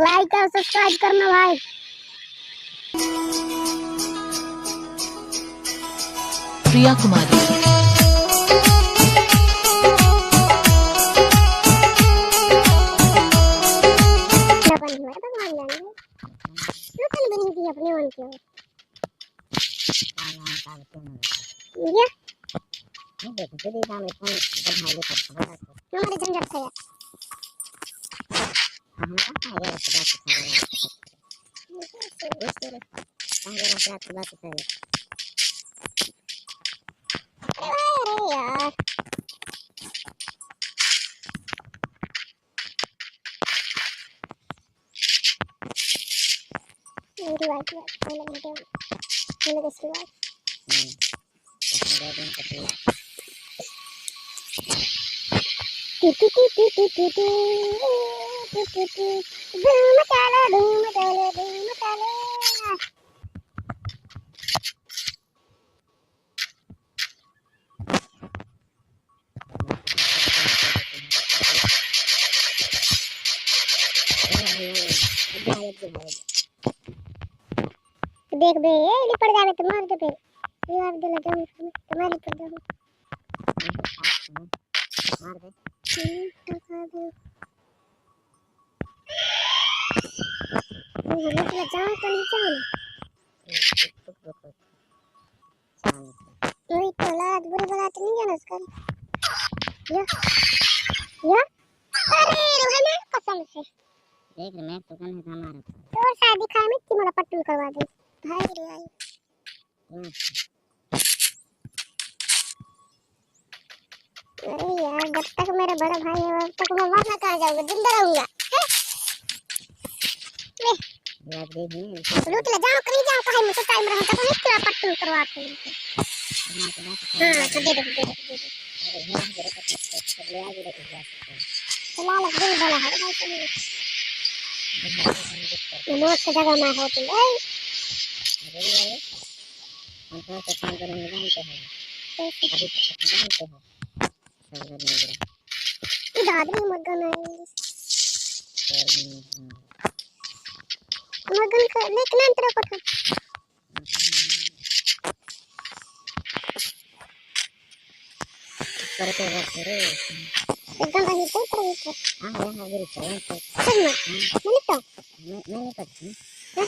Like और subscribe करना भाई। प्रिया कुमारी अपने मन के हमारे झंझट था यार। मेरी बात है पहले घंटे मैंने किसकी बात T T T T T T T T T धूम मचाले धूम मचाले धूम मचाले। देख बे ये पड़ जावे तो मार दे फिर ये आप दे लगा तुम्हारी पड़ जावे मार दे टका दे ये लोग जाओ तो नहीं जाओ कोई तो लात बुरी बात नहीं है ना उसका या अरे रोहना कसम से देख मैं तो कौन है हमारा तो शादी खाए में कि मला पट्टू करवा दे भाई रे भाई। अरे यार जब तक मेरा बड़ा भाई है तब तक मैं वहां कहां जाऊंगा जिंदा रहूंगा ले यार देख लूट ले जाओ कहीं जाओ कहीं मुझे टाइम रहा तो नहीं क्या पट्टू करवाते हैं हां तो दे दे चला लग दिल भला है भाई ये नोट की जगह में हो तुम ए हम तो काम करेंगे जानते हैं अभी तो जानते हैं इधर आदमी मगन है मगन का लेकिन अंतर को था करते रे एकदम रही तो रही तो हां हां गिरी तो मैंने तो मैंने करती मैं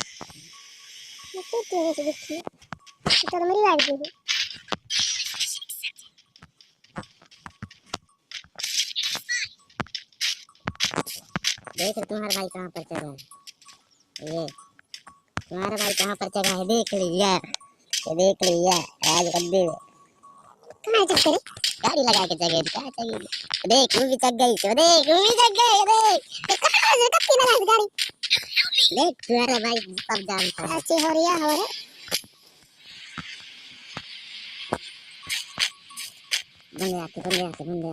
तो तेरे से देखी चलो मेरी गाड़ी दे देख तुम्हारा भाई कहां पर चढ़ा है ये तुम्हारा भाई कहां पर चढ़ा है देख लिया आज गड्ढे में कहां चढ़ करे गाड़ी लगा के जगह क्या चाहिए देख वो भी चढ़ गई तो देख वो भी चढ़ गई देख कहां से कत्ती लगा गाड़ी देख तुम्हारा भाई सब जानता है अच्छी हो रही है बंदे आते वही दो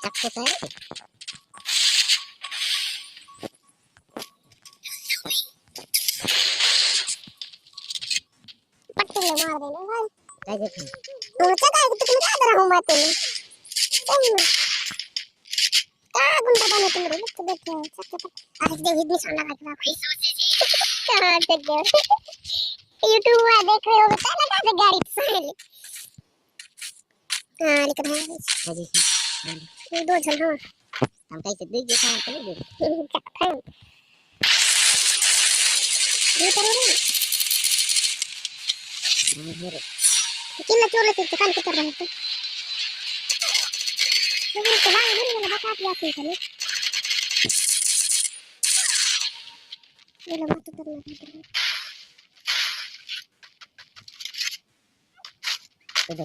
चक्के पे पट्टी ले मार देने भाई क्या देखो तो चला है तुम क्या कर रहा हूं मैं तेरे क्या गुंडा बने तुम रे तो देखो चक्के पे आज देख इतनी शानदार लग रहा है कहां तक गया YouTube में देख रहे हो बता लगा दे गाड़ी साइड हां लेकिन है जी ये दो जन हां हम कैसे देख ये काम कर दे चक्का ये करो रे कितना चोर लेते दुकान के तरफ रहते ये तो भाई मेरे को बता दिया थी चले ये लो मत करना इधर